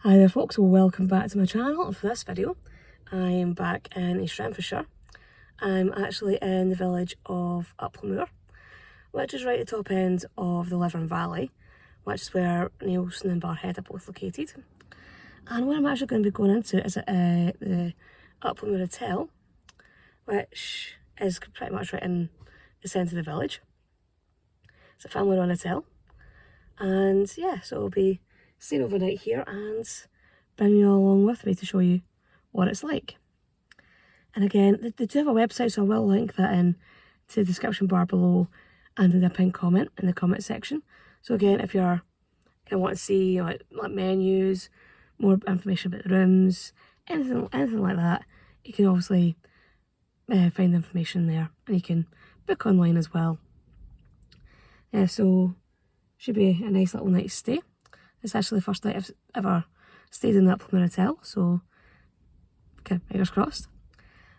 Hi there folks, welcome back to my channel. For this video I am back in East Renfrewshire. I'm actually in the village of Uplawmoor, which is right at the top end of the Levern Valley, which is where Nielsen and Barhead are both located. And where I'm actually going to be going into is the Uplawmoor Hotel, which is pretty much right in the centre of the village. It's a family run hotel, and yeah, so I'll be staying overnight here and bring you along with me to show you what it's like. And again, they do have a website, so I will link that in to the description bar below and in the pinned comment in the comment section. So again, if you're kind of want to see like menus, more information about the rooms, anything like that, you can obviously find the information there, and you can book online as well. So should be a nice little night's stay. It's actually the first night I've ever stayed in the Uplawmoor Hotel, so okay, fingers crossed.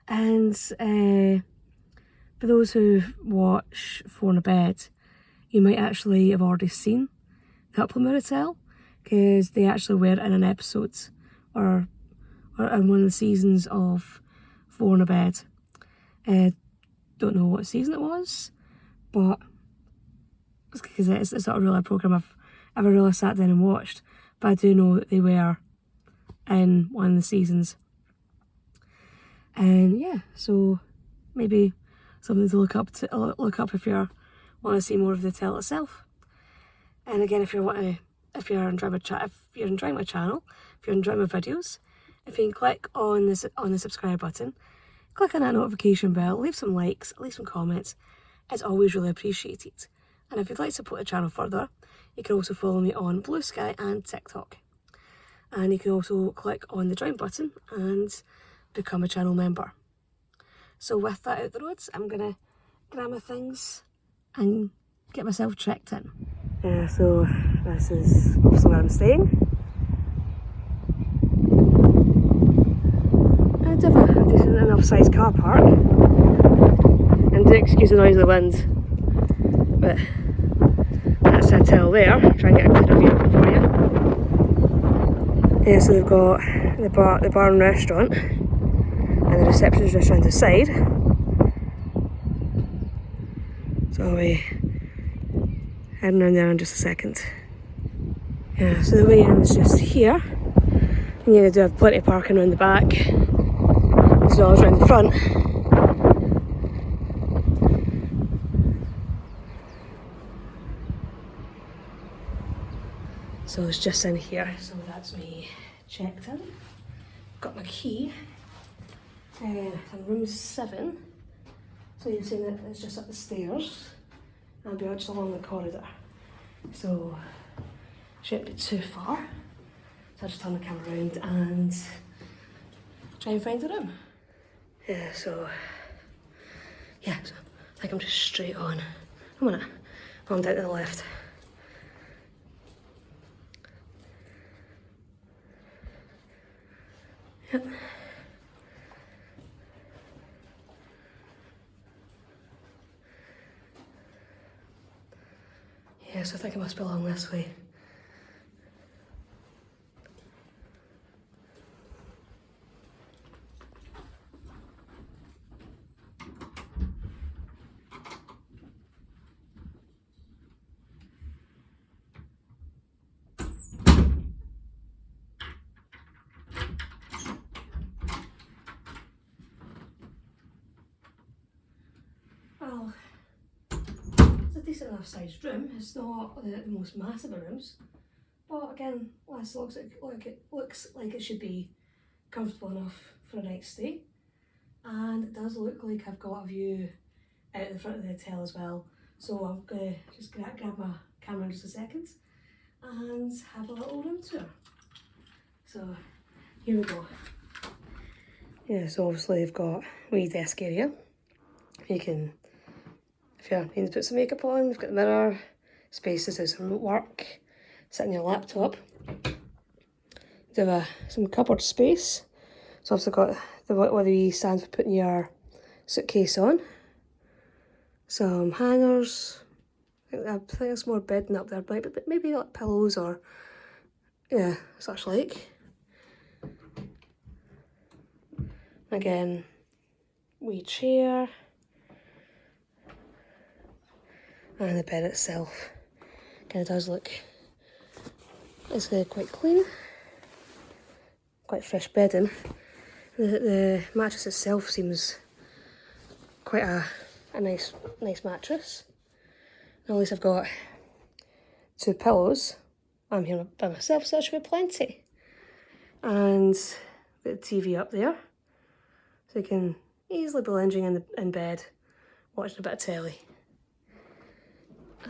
And for those who watch Four in a Bed, you might actually have already seen the Uplawmoor Hotel, because they actually were in an episode or in one of the seasons of Four in a Bed. Don't know what season it was, but because it's not really a programme I've ever really sat down and watched, but I do know that they were in one of the seasons. And yeah, so maybe something to look up if you want to see more of the hotel itself. And again, if you're enjoying my channel, if you're enjoying my videos, if you can click on the subscribe button, click on that notification bell, leave some likes, leave some comments. It's always really appreciated. And if you'd like to support the channel further, you can also follow me on Blue Sky and TikTok. And you can also click on the join button and become a channel member. So with that out the roads, I'm going to grab my things and get myself checked in. Yeah, so this is obviously where I'm staying. I do have a decent enough sized car park. And do excuse the noise of the wind, but that's the hotel there. Try and get a clearer view for you. Yeah, so they've got the bar and restaurant, and the reception's just around the side. So I'll be heading around there in just a second. Yeah, so the way in is just here. And yeah, they do have plenty of parking around the back, as well as around the front. So it's just in here. So that's me checked in. Got my key. I'm room 7. So you've seen that it's just up the stairs. I'll be just along the corridor. So shouldn't be too far. So I'll just turn the camera around and try and find the room. Yeah, so I think I'm just straight on. A minute. I'm down to the left. Yep. Yeah, so I think I must be along this way. Well, it's a decent enough sized room. It's not the most massive of rooms, but again, looks like it should be comfortable enough for a night's stay. And it does look like I've got a view out the front of the hotel as well. So I'm gonna just grab my camera in just a second and have a little room tour. So here we go. Yeah, so obviously you've got a wee desk area. You can, if you need to put some makeup on, you've got the mirror, space to do some remote work, sit on your laptop. You have some cupboard space. So I've also got where the stand for putting your suitcase on. Some hangers. I think there's more bedding up there, but maybe like pillows or yeah, such like. Again, wee chair. And the bed itself kind of does look, it's quite clean, quite fresh bedding. The mattress itself seems quite a nice mattress. At least I've got 2 pillows. I'm here by myself, so that should be plenty. And the TV up there, so you can easily be lounging in bed, watching a bit of telly.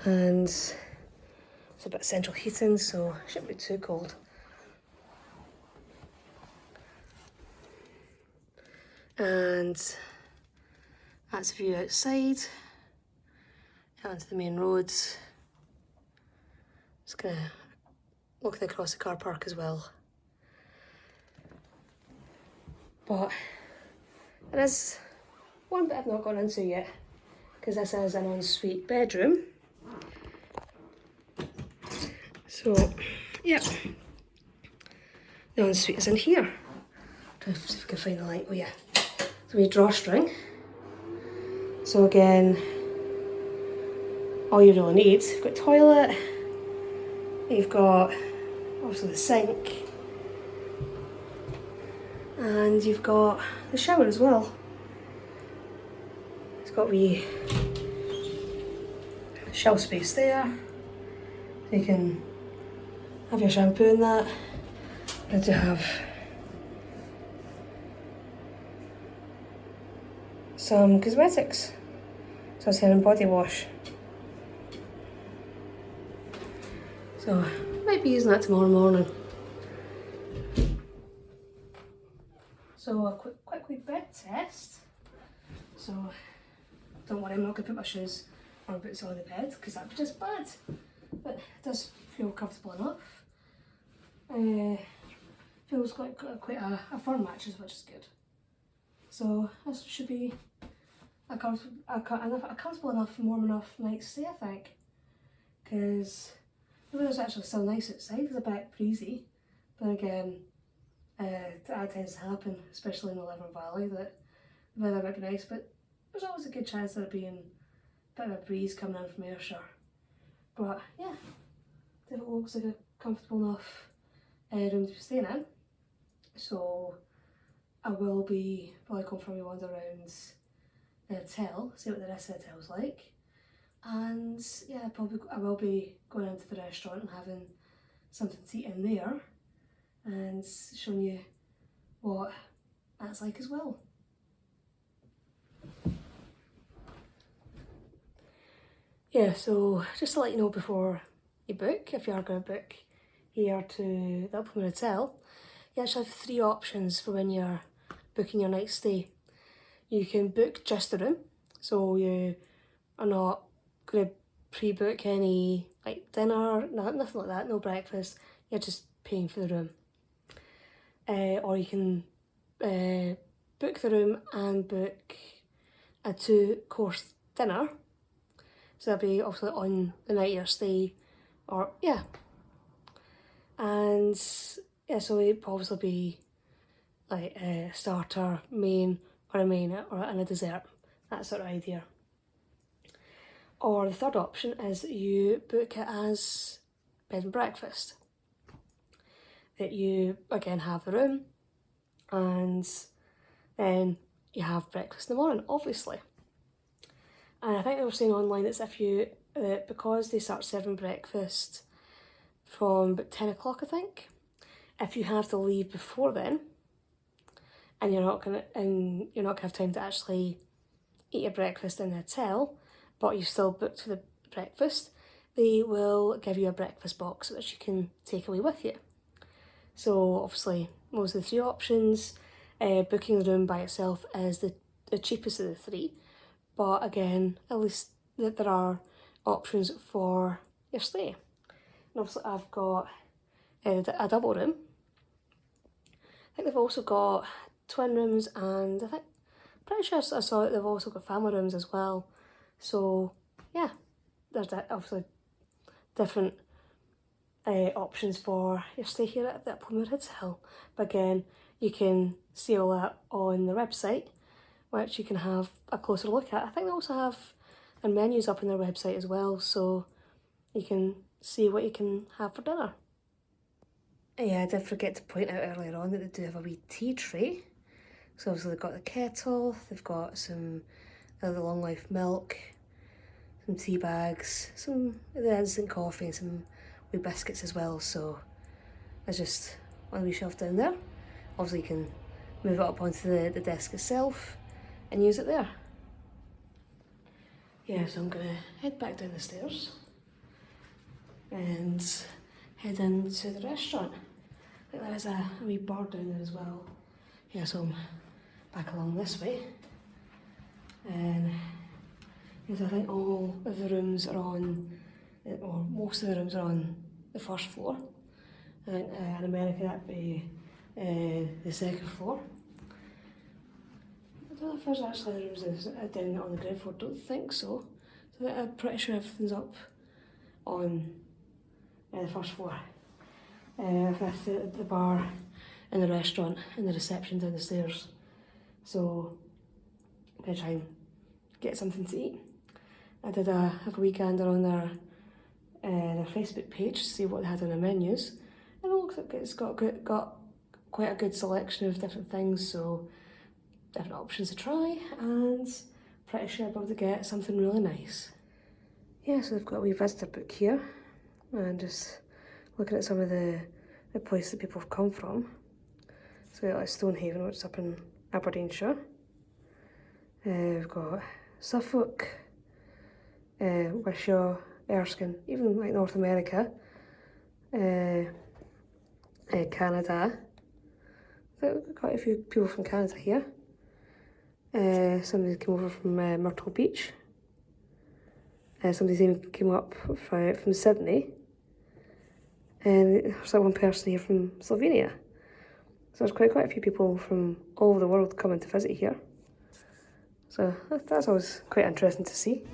And it's a bit of central heating, so it shouldn't be too cold. And that's the view outside, out onto the main roads. Just kind of looking across the car park as well. But there is one bit I've not gone into yet, because this is an ensuite bedroom. So, yeah, the ensuite is in here. Try to see if we can find the light. Oh yeah, it's a wee drawstring. So again, all you really need, you've got a toilet, you've got obviously the sink, and you've got the shower as well. It's got wee shelf space there, so you can have your shampoo in that, and to have some cosmetics, so it's hair and body wash. So I might be using that tomorrow morning. So a quick wee bed test. So don't worry, I'm not going to put my shoes or boots on the bed because that'd be just bad. But it does feel comfortable enough. Feels quite a firm mattress, which is good. So this should be a comfortable enough, warm enough night's stay, I think. Because the weather's actually still nice outside, it's a bit breezy. But again, that tends to happen, especially in the Levern Valley, that the weather might be nice, but there's always a good chance of there being a bit of a breeze coming in from Ayrshire. But yeah, it looks like a comfortable enough room to be staying in. So I will be probably going for a wee wander around the hotel, see what the rest of the hotel's like. And yeah, I will be going into the restaurant and having something to eat in there and showing you what that's like as well. Yeah, so just to let you know before you book, if you are going to book here to the Uplawmoor Hotel, you actually have 3 options for when you're booking your night stay. You can book just the room, so you are not going to pre-book any like dinner, nothing like that, no breakfast, you're just paying for the room. Or you can book the room and book a 2-course dinner. So that'll be obviously on the night of your stay, or yeah. And yeah, so it'll obviously be like a starter, main, or a main, and a dessert, that sort of idea. Or the third option is you book it as bed and breakfast. That you again have the room and then you have breakfast in the morning, obviously. And I think they were saying online that if you, because they start serving breakfast from about 10 o'clock, I think, if you have to leave before then, and you're not gonna have time to actually eat your breakfast in the hotel, but you've still booked for the breakfast, they will give you a breakfast box which you can take away with you. So obviously, most of the 3 options, booking the room by itself is the cheapest of the 3. But again, at least there are options for your stay. And obviously I've got a double room. I think they've also got twin rooms, and pretty sure I saw that they've also got family rooms as well. So yeah, there's obviously different options for your stay here at the Uplawmoor Hotel. But again, you can see all that on the website, which you can have a closer look at. I think they also have menus up on their website as well, so you can see what you can have for dinner. Yeah, I did forget to point out earlier on that they do have a wee tea tray. So obviously they've got the kettle, they've got some of the long life milk, some tea bags, some of the instant coffee and some wee biscuits as well. So there's just one wee shelf down there. Obviously you can move it up onto the desk itself and use it there. Yeah, so I'm gonna head back down the stairs and head into the restaurant. I think there is a wee bar down there as well. Yeah, so I'm back along this way. And yes, I think all of the rooms are on, or most of the rooms are on the first floor. I think in America that'd be the second floor. I don't know if there's actually rooms down on the ground floor, don't think so. So I'm pretty sure everything's up on the first floor. With the bar and the restaurant and the reception down the stairs. So I'm going to try and get something to eat. I did have a wee gander on their Facebook page to see what they had on their menus. And it looks like it's got quite a good selection of different things, so different options to try, and pretty sure I'll be able to get something really nice. Yeah, so they've got a wee visitor book here, and just looking at some of the places that people have come from. So we've got like Stonehaven, which is up in Aberdeenshire. We've got Suffolk, Wishaw, Erskine, even like North America, Canada. So we've got quite a few people from Canada here. Somebody came over from Myrtle Beach. Somebody even came up from Sydney. And there's like one person here from Slovenia. So there's quite a few people from all over the world coming to visit here. So that's always quite interesting to see.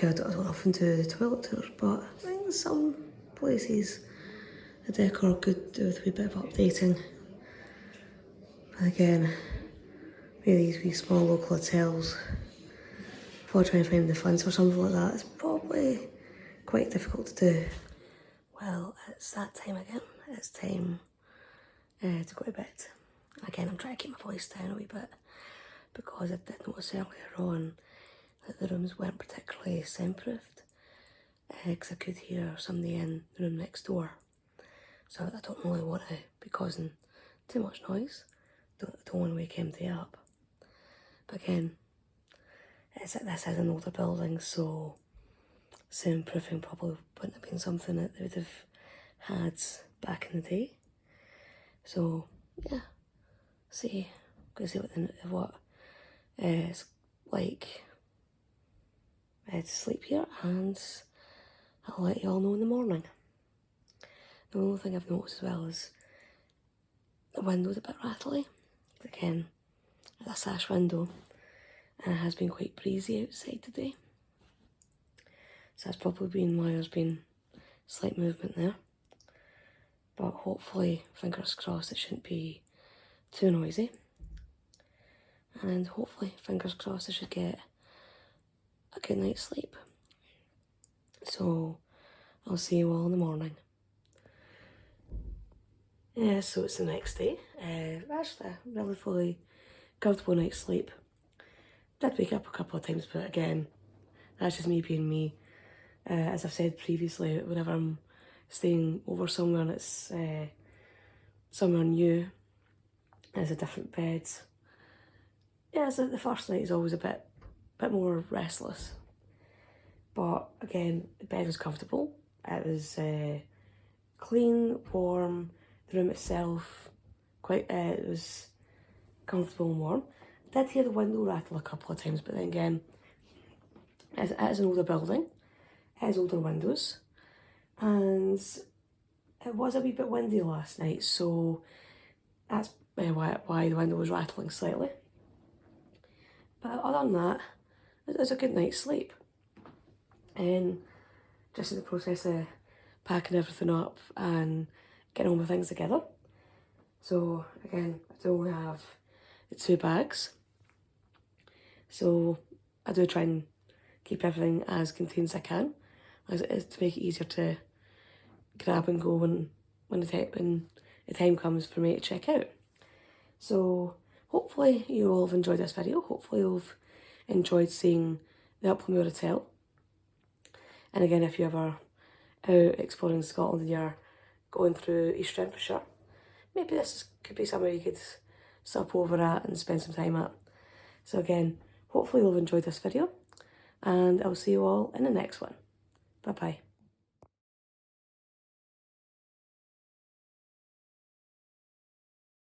I don't often do the toilet tours, but I think some places the decor could do with a wee bit of updating. But again, maybe these wee small local hotels, if I try and find the funds for something like that, it's probably quite difficult to do. Well, it's that time again. It's time to go to bed. Again, I'm trying to keep my voice down a wee bit because I did notice earlier on that the rooms weren't particularly soundproofed, because I could hear somebody in the room next door. So I don't really want to be causing too much noise. Don't want to wake anybody up. But again, this is an older building, so soundproofing probably wouldn't have been something that they would have had back in the day. So yeah, I'm gonna see what it's like to sleep here, and I'll let you all know in the morning. The only thing I've noticed as well is the window's a bit rattly. Again, it's a sash window, and it has been quite breezy outside today. So that's probably been why there's been slight movement there. But hopefully, fingers crossed, it shouldn't be too noisy. And hopefully, fingers crossed, I should get a good night's sleep. So I'll see you all in the morning. Yeah, so it's the next day. Actually, a relatively comfortable night's sleep. Did wake up a couple of times, but again, that's just me being me. As I've said previously, whenever I'm staying over somewhere and it's somewhere new, there's a different bed, yeah, so the first night is always a bit more restless. But again, the bed was comfortable. It was clean, warm. The room itself, it was comfortable and warm. I did hear the window rattle a couple of times, but then again, it is an older building. It has older windows. And it was a wee bit windy last night, so that's why the window was rattling slightly. But other than that, it was a good night's sleep. And just in the process of packing everything up and getting all my things together. So again, I do only have the 2 bags. So I do try and keep everything as contained as I can, as it is, to make it easier to grab and go when the time comes for me to check out. So hopefully you all have enjoyed this video. Hopefully you've enjoyed seeing the Uplawmoor Hotel. And again, if you're ever out exploring Scotland and you're going through East Renfrewshire, maybe this could be somewhere you could stop over at and spend some time at. So again, hopefully you'll have enjoyed this video, and I'll see you all in the next one. Bye bye.